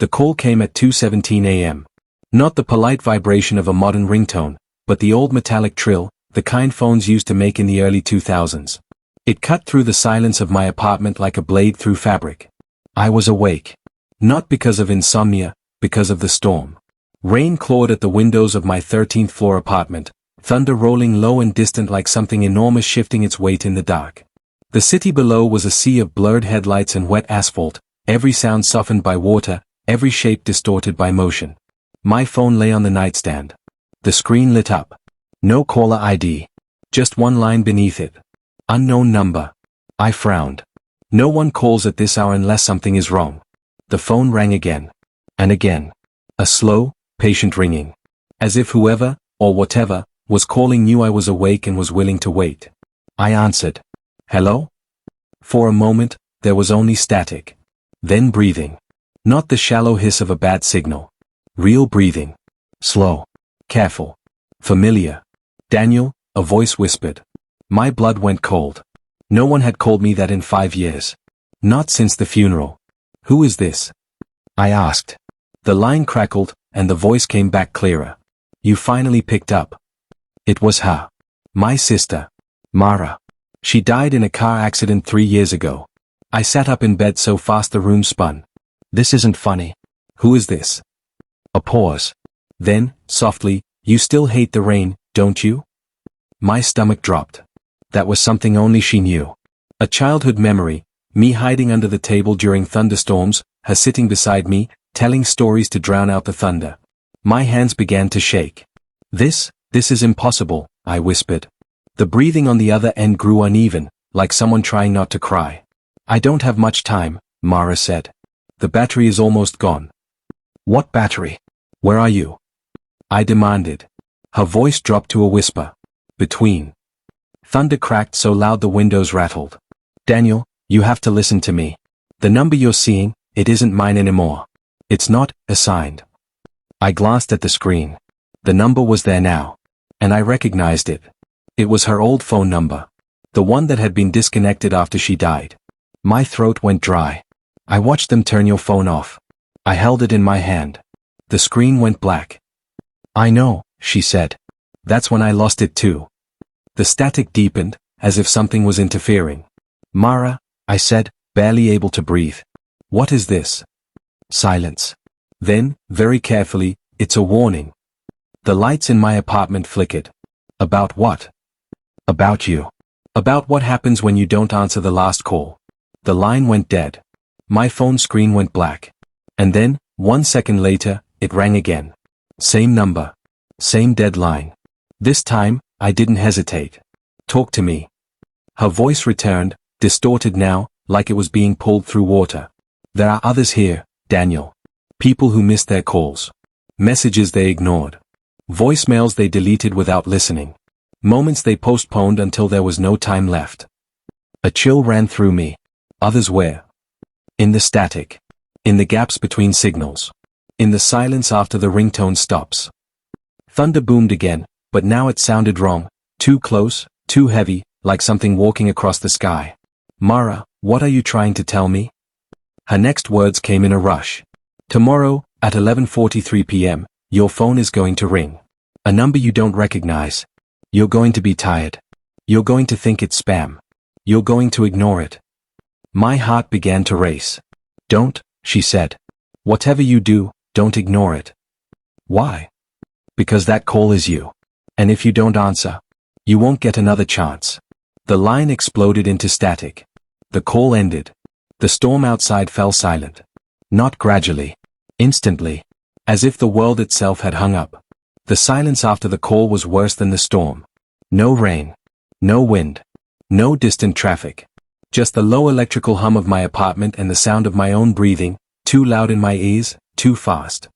The call came at 2:17 a.m. Not the polite vibration of a modern ringtone, but the old metallic trill, the kind phones used to make in the early 2000s. It cut through the silence of my apartment like a blade through fabric. I was awake. Not because of insomnia, because of the storm. Rain clawed at the windows of my 13th floor apartment, thunder rolling low and distant like something enormous shifting its weight in the dark. The city below was a sea of blurred headlights and wet asphalt, every sound softened by water, every shape distorted by motion. My phone lay on the nightstand. The screen lit up. No caller ID. Just one line beneath it. Unknown number. I frowned. No one calls at this hour unless something is wrong. The phone rang again. And again. A slow, patient ringing. As if whoever, or whatever, was calling knew I was awake and was willing to wait. I answered. Hello? For a moment, there was only static. Then breathing. Not the shallow hiss of a bad signal. Real breathing. Slow. Careful. Familiar. Daniel, a voice whispered. My blood went cold. No one had called me that in 5 years. Not since the funeral. Who is this? I asked. The line crackled, and the voice came back clearer. You finally picked up. It was her. My sister. Mara. She died in a car accident 3 years ago. I sat up in bed so fast the room spun. This isn't funny. Who is this? A pause. Then, softly, you still hate the rain, don't you? My stomach dropped. That was something only she knew. A childhood memory, me hiding under the table during thunderstorms, her sitting beside me, telling stories to drown out the thunder. My hands began to shake. This is impossible, I whispered. The breathing on the other end grew uneven, like someone trying not to cry. I don't have much time, Mara said. The battery is almost gone. What battery? Where are you? I demanded. Her voice dropped to a whisper. Between. Thunder cracked so loud the windows rattled. Daniel, you have to listen to me. The number you're seeing, it isn't mine anymore. It's not assigned. I glanced at the screen. The number was there now. And I recognized it. It was her old phone number. The one that had been disconnected after she died. My throat went dry. I watched them turn your phone off. I held it in my hand. The screen went black. I know, she said. That's when I lost it too. The static deepened, as if something was interfering. Mara, I said, barely able to breathe. What is this? Silence. Then, very carefully, it's a warning. The lights in my apartment flickered. About what? About you. About what happens when you don't answer the last call. The line went dead. My phone screen went black. And then, 1 second later, it rang again. Same number. Same deadline. This time, I didn't hesitate. Talk to me. Her voice returned, distorted now, like it was being pulled through water. There are others here, Daniel. People who missed their calls. Messages they ignored. Voicemails they deleted without listening. Moments they postponed until there was no time left. A chill ran through me. Others where? In the static. In the gaps between signals. In the silence after the ringtone stops. Thunder boomed again, but now it sounded wrong, too close, too heavy, like something walking across the sky. Mara, what are you trying to tell me? Her next words came in a rush. Tomorrow, at 11:43 p.m., your phone is going to ring. A number you don't recognize. You're going to be tired. You're going to think it's spam. You're going to ignore it. My heart began to race. Don't, she said. Whatever you do, don't ignore it. Why? Because that call is you. And if you don't answer, you won't get another chance. The line exploded into static. The call ended. The storm outside fell silent. Not gradually. Instantly. As if the world itself had hung up. The silence after the call was worse than the storm. No rain. No wind. No distant traffic. Just the low electrical hum of my apartment and the sound of my own breathing, too loud in my ears, too fast.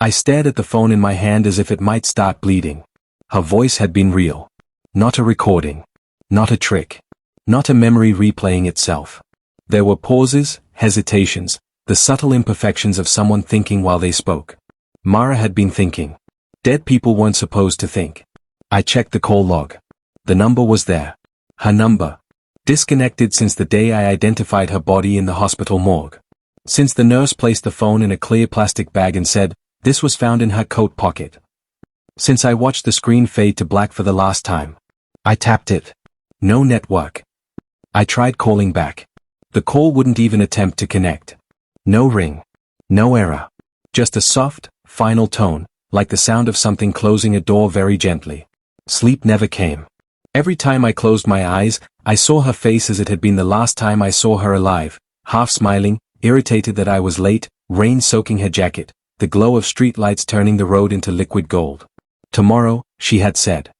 I stared at the phone in my hand as if it might start bleeding. Her voice had been real. Not a recording. Not a trick. Not a memory replaying itself. There were pauses, hesitations, the subtle imperfections of someone thinking while they spoke. Mara had been thinking. Dead people weren't supposed to think. I checked the call log. The number was there. Her number. Disconnected since the day I identified her body in the hospital morgue. Since the nurse placed the phone in a clear plastic bag and said, this was found in her coat pocket. Since I watched the screen fade to black for the last time. I tapped it. No network. I tried calling back. The call wouldn't even attempt to connect. No ring. No error. Just a soft, final tone, like the sound of something closing a door very gently. Sleep never came. Every time I closed my eyes, I saw her face as it had been the last time I saw her alive, half smiling, irritated that I was late, rain soaking her jacket, the glow of streetlights turning the road into liquid gold. Tomorrow, she had said.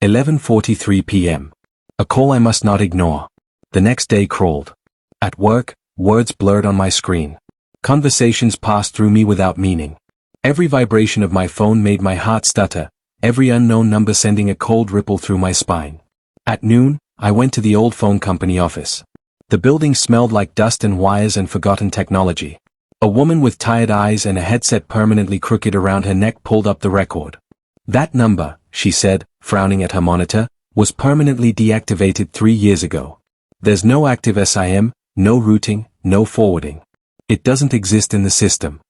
11:43 p.m. A call I must not ignore. The next day crawled. At work, words blurred on my screen. Conversations passed through me without meaning. Every vibration of my phone made my heart stutter, every unknown number sending a cold ripple through my spine. At noon, I went to the old phone company office. The building smelled like dust and wires and forgotten technology. A woman with tired eyes and a headset permanently crooked around her neck pulled up the record. That number, she said, frowning at her monitor, was permanently deactivated 3 years ago. There's no active SIM, no routing, no forwarding. It doesn't exist in the system.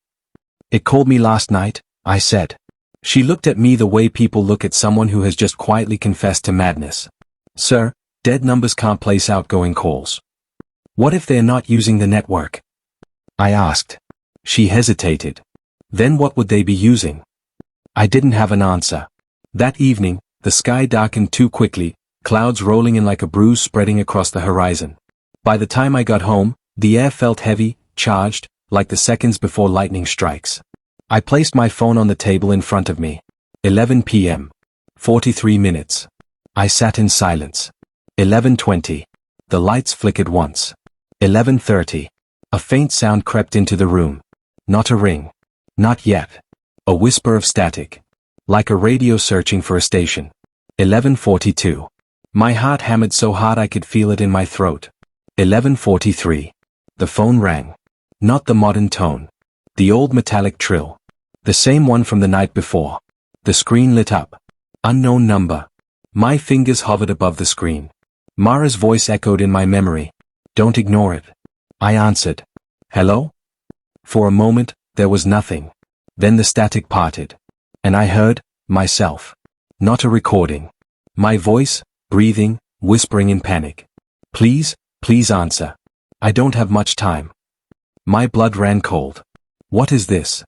It called me last night, I said. She looked at me the way people look at someone who has just quietly confessed to madness. Sir, dead numbers can't place outgoing calls. What if they're not using the network? I asked. She hesitated. Then what would they be using? I didn't have an answer. That evening, the sky darkened too quickly, clouds rolling in like a bruise spreading across the horizon. By the time I got home, the air felt heavy, charged, like the seconds before lightning strikes. I placed my phone on the table in front of me. 11 p.m. 43 minutes. I sat in silence. 11:20. The lights flickered once. 11:30. A faint sound crept into the room. Not a ring. Not yet. A whisper of static. Like a radio searching for a station. 11:42. My heart hammered so hard I could feel it in my throat. 11:43. The phone rang. Not the modern tone. The old metallic trill. The same one from the night before. The screen lit up. Unknown number. My fingers hovered above the screen. Mara's voice echoed in my memory. Don't ignore it. I answered. Hello? For a moment, there was nothing. Then the static parted. And I heard, myself. Not a recording. My voice, breathing, whispering in panic. Please, please answer. I don't have much time. My blood ran cold. What is this?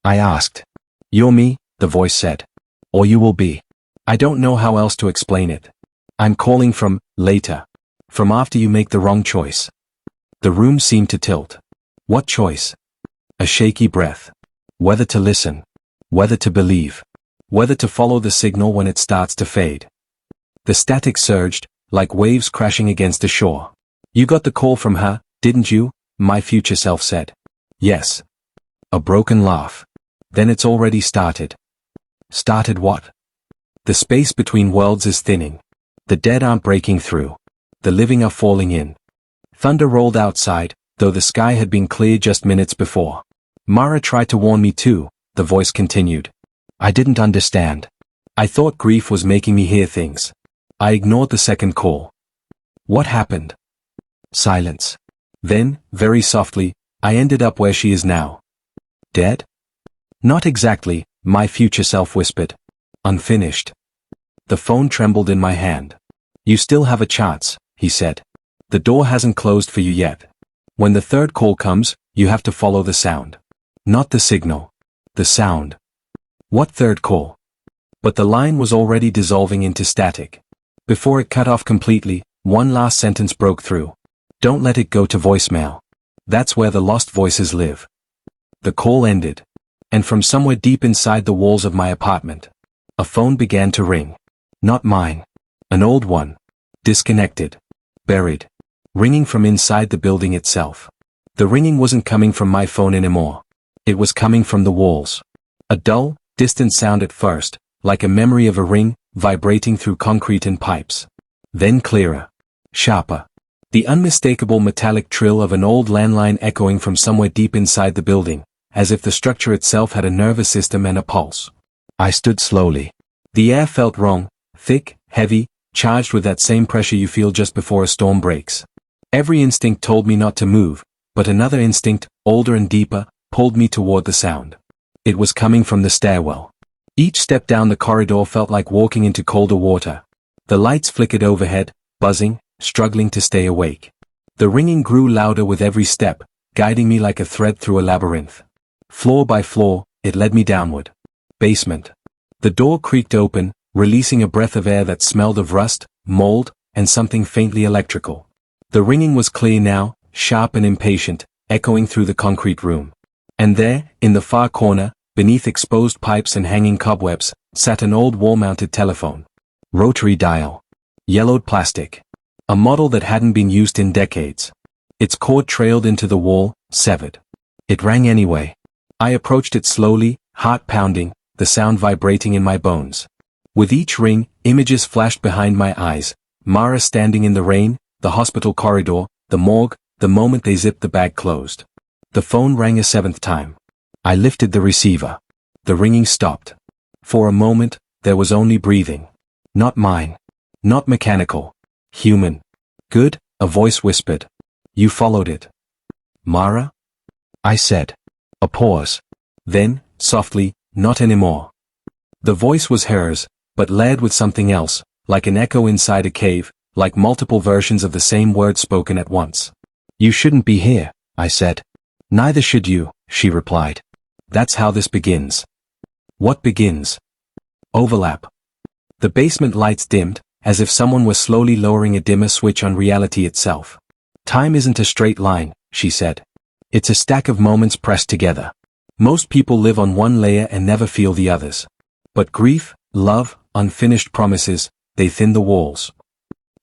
I asked. You're me, the voice said. Or you will be. I don't know how else to explain it. I'm calling from, later. From after you make the wrong choice. The room seemed to tilt. What choice? A shaky breath. Whether to listen. Whether to believe. Whether to follow the signal when it starts to fade. The static surged, like waves crashing against the shore. You got the call from her, didn't you? My future self said. Yes. A broken laugh. Then it's already started. Started what? The space between worlds is thinning. The dead aren't breaking through. The living are falling in. Thunder rolled outside, though the sky had been clear just minutes before. Mara tried to warn me too, the voice continued. I didn't understand. I thought grief was making me hear things. I ignored the second call. What happened? Silence. Then, very softly, I ended up where she is now. Dead? Not exactly, my future self whispered. Unfinished. The phone trembled in my hand. You still have a chance, he said. The door hasn't closed for you yet. When the third call comes, you have to follow the sound. Not the signal. The sound. What third call? But the line was already dissolving into static. Before it cut off completely, one last sentence broke through. Don't let it go to voicemail. That's where the lost voices live. The call ended. And from somewhere deep inside the walls of my apartment, a phone began to ring. Not mine. An old one. Disconnected. Buried. Ringing from inside the building itself. The ringing wasn't coming from my phone anymore. It was coming from the walls. A dull, distant sound at first, like a memory of a ring, vibrating through concrete and pipes. Then clearer. Sharper. The unmistakable metallic trill of an old landline echoing from somewhere deep inside the building, as if the structure itself had a nervous system and a pulse. I stood slowly. The air felt wrong, thick, heavy, charged with that same pressure you feel just before a storm breaks. Every instinct told me not to move, but another instinct, older and deeper, pulled me toward the sound. It was coming from the stairwell. Each step down the corridor felt like walking into colder water. The lights flickered overhead, buzzing, struggling to stay awake. The ringing grew louder with every step, guiding me like a thread through a labyrinth. Floor by floor, it led me downward. Basement. The door creaked open, releasing a breath of air that smelled of rust, mold, and something faintly electrical. The ringing was clear now, sharp and impatient, echoing through the concrete room. And there, in the far corner, beneath exposed pipes and hanging cobwebs, sat an old wall-mounted telephone. Rotary dial. Yellowed plastic. A model that hadn't been used in decades. Its cord trailed into the wall, severed. It rang anyway. I approached it slowly, heart pounding, the sound vibrating in my bones. With each ring, images flashed behind my eyes. Mara standing in the rain, the hospital corridor, the morgue, the moment they zipped the bag closed. The phone rang a seventh time. I lifted the receiver. The ringing stopped. For a moment, there was only breathing. Not mine. Not mechanical. Human. Good, a voice whispered. You followed it. Mara? I said. A pause. Then, softly, not anymore. The voice was hers, but layered with something else, like an echo inside a cave, like multiple versions of the same word spoken at once. You shouldn't be here, I said. Neither should you, she replied. That's how this begins. What begins? Overlap. The basement lights dimmed, as if someone were slowly lowering a dimmer switch on reality itself. Time isn't a straight line, she said. It's a stack of moments pressed together. Most people live on one layer and never feel the others. But grief, love, unfinished promises, they thin the walls.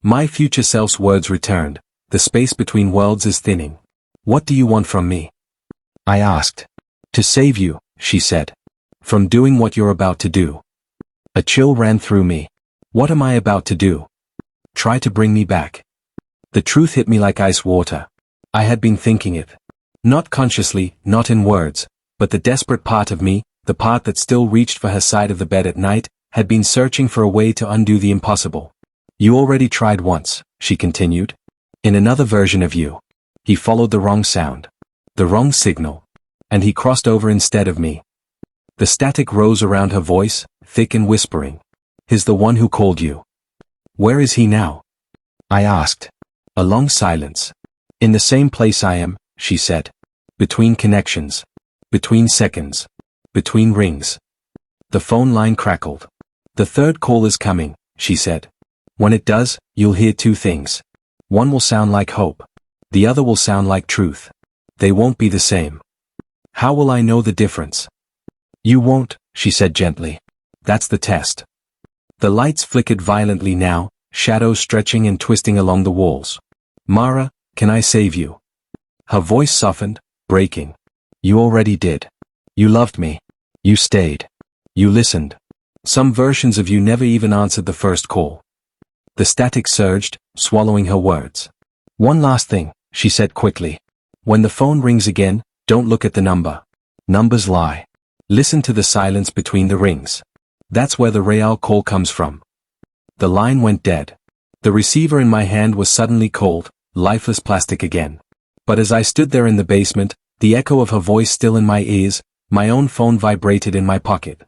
My future self's words returned. The space between worlds is thinning. What do you want from me? I asked. To save you, she said. From doing what you're about to do. A chill ran through me. What am I about to do? Try to bring me back. The truth hit me like ice water. I had been thinking it. Not consciously, not in words, but the desperate part of me, the part that still reached for her side of the bed at night, had been searching for a way to undo the impossible. You already tried once, she continued. In another version of you. He followed the wrong sound. The wrong signal. And he crossed over instead of me. The static rose around her voice, thick and whispering. He's the one who called you. Where is he now? I asked. A long silence. In the same place I am, she said. Between connections. Between seconds. Between rings. The phone line crackled. The third call is coming, she said. When it does, you'll hear two things. One will sound like hope. The other will sound like truth. They won't be the same. How will I know the difference? You won't, she said gently. That's the test. The lights flickered violently now, shadows stretching and twisting along the walls. Mara, can I save you? Her voice softened, breaking. You already did. You loved me. You stayed. You listened. Some versions of you never even answered the first call. The static surged, swallowing her words. One last thing, she said quickly. When the phone rings again, don't look at the number. Numbers lie. Listen to the silence between the rings. That's where the real call comes from. The line went dead. The receiver in my hand was suddenly cold, lifeless plastic again. But as I stood there in the basement, the echo of her voice still in my ears, my own phone vibrated in my pocket.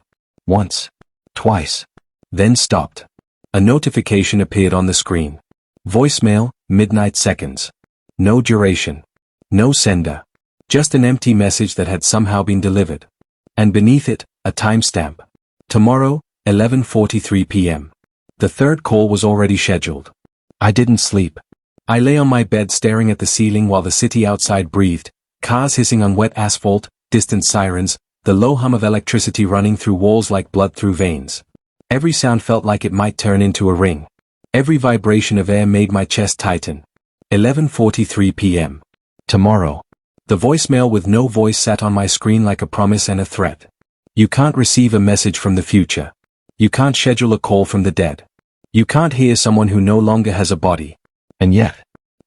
Once. Twice. Then stopped. A notification appeared on the screen. Voicemail, midnight seconds. No duration. No sender. Just an empty message that had somehow been delivered. And beneath it, a timestamp. Tomorrow, 11:43 p.m. The third call was already scheduled. I didn't sleep. I lay on my bed staring at the ceiling while the city outside breathed, cars hissing on wet asphalt, distant sirens, the low hum of electricity running through walls like blood through veins. Every sound felt like it might turn into a ring. Every vibration of air made my chest tighten. 11:43 p.m. Tomorrow. The voicemail with no voice sat on my screen like a promise and a threat. You can't receive a message from the future. You can't schedule a call from the dead. You can't hear someone who no longer has a body. And yet,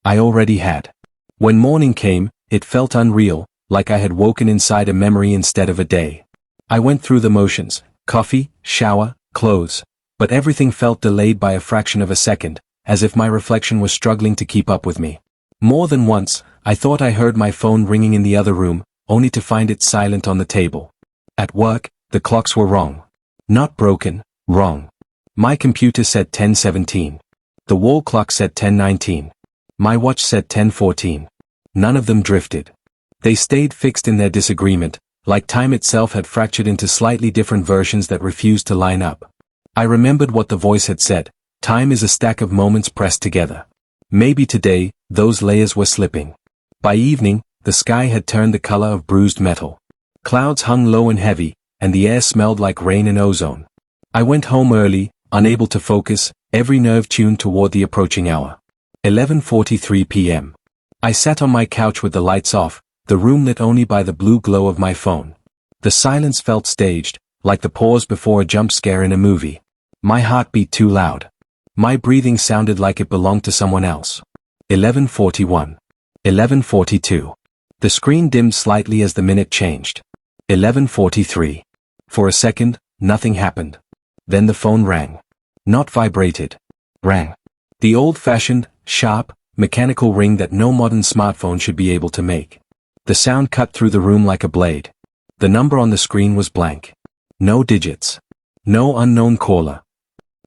I already had. When morning came, it felt unreal, like I had woken inside a memory instead of a day. I went through the motions, coffee, shower, clothes, but everything felt delayed by a fraction of a second, as if my reflection was struggling to keep up with me. More than once, I thought I heard my phone ringing in the other room, only to find it silent on the table. At work, the clocks were wrong. Not broken, wrong. My computer said 10:17. The wall clock said 10:19. My watch said 10:14. None of them drifted. They stayed fixed in their disagreement, like time itself had fractured into slightly different versions that refused to line up. I remembered what the voice had said: time is a stack of moments pressed together. Maybe today, those layers were slipping. By evening, the sky had turned the color of bruised metal. Clouds hung low and heavy, and the air smelled like rain and ozone. I went home early, unable to focus, every nerve tuned toward the approaching hour. 11:43 p.m. I sat on my couch with the lights off, the room lit only by the blue glow of my phone. The silence felt staged, like the pause before a jump scare in a movie. My heart beat too loud. My breathing sounded like it belonged to someone else. 11:41. 11:42. The screen dimmed slightly as the minute changed. 11:43. For a second, nothing happened. Then the phone rang. Not vibrated. Rang. The old-fashioned, sharp, mechanical ring that no modern smartphone should be able to make. The sound cut through the room like a blade. The number on the screen was blank. No digits. No unknown caller.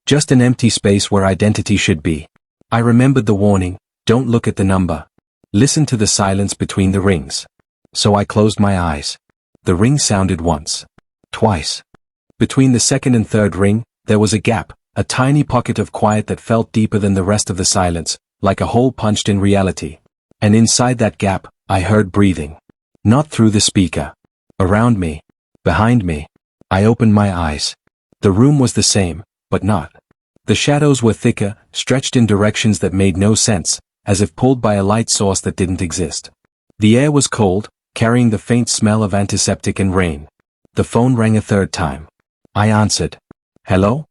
Just an empty space where identity should be. I remembered the warning: don't look at the number. Listen to the silence between the rings. So I closed my eyes. The ring sounded once. Twice. Between the second and third ring, there was a gap, a tiny pocket of quiet that felt deeper than the rest of the silence, like a hole punched in reality. And inside that gap, I heard breathing. Not through the speaker. Around me. Behind me. I opened my eyes. The room was the same, but not. The shadows were thicker, stretched in directions that made no sense, as if pulled by a light source that didn't exist. The air was cold, carrying the faint smell of antiseptic and rain. The phone rang a third time. I answered. Hello?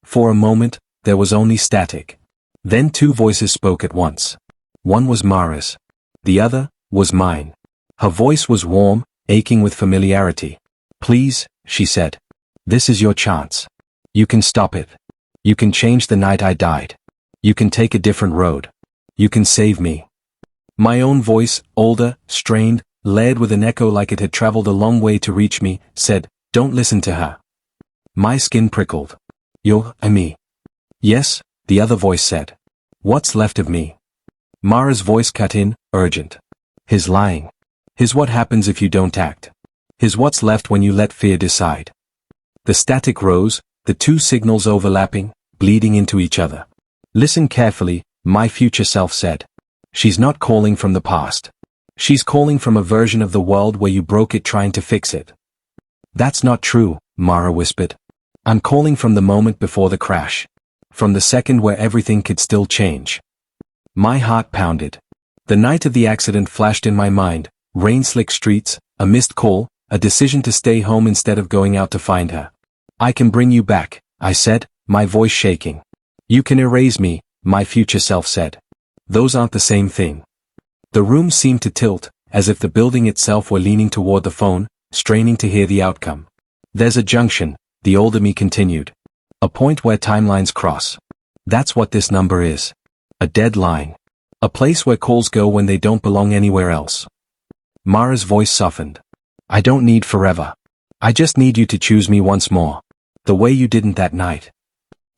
For a moment, there was only static. Then two voices spoke at once. One was Mara's. The other was mine. Her voice was warm, aching with familiarity. Please, she said. This is your chance. You can stop it. You can change the night I died. You can take a different road. You can save me. My own voice, older, strained, layered with an echo like it had traveled a long way to reach me, said, don't listen to her. My skin prickled. You're me. Yes, the other voice said. What's left of me? Mara's voice cut in, urgent. His lying. His what happens if you don't act. His what's left when you let fear decide. The static rose, the two signals overlapping, bleeding into each other. Listen carefully, my future self said. She's not calling from the past. She's calling from a version of the world where you broke it trying to fix it. That's not true, Mara whispered. I'm calling from the moment before the crash. From the second where everything could still change. My heart pounded. The night of the accident flashed in my mind, rain-slick streets, a missed call, a decision to stay home instead of going out to find her. I can bring you back, I said, my voice shaking. You can erase me, my future self said. Those aren't the same thing. The room seemed to tilt, as if the building itself were leaning toward the phone, straining to hear the outcome. There's a junction, the older me continued. A point where timelines cross. That's what this number is. A dead line. A place where calls go when they don't belong anywhere else. Mara's voice softened. I don't need forever. I just need you to choose me once more. The way you didn't that night.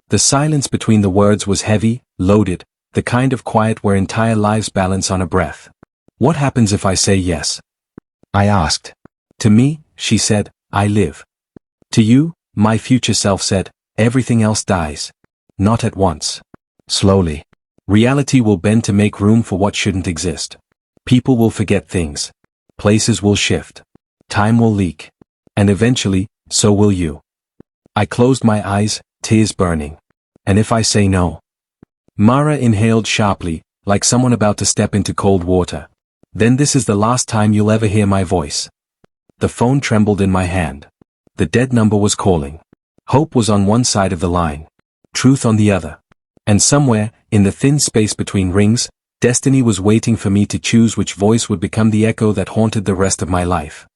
The silence between the words was heavy, loaded, the kind of quiet where entire lives balance on a breath. What happens if I say yes? I asked. To me, she said, I live. To you, my future self said, everything else dies. Not at once. Slowly. Reality will bend to make room for what shouldn't exist. People will forget things. Places will shift. Time will leak. And eventually, so will you. I closed my eyes, tears burning. And if I say no? Mara inhaled sharply, like someone about to step into cold water. Then this is the last time you'll ever hear my voice. The phone trembled in my hand. The dead number was calling. Hope was on one side of the line. Truth on the other. And somewhere, in the thin space between rings, destiny was waiting for me to choose which voice would become the echo that haunted the rest of my life.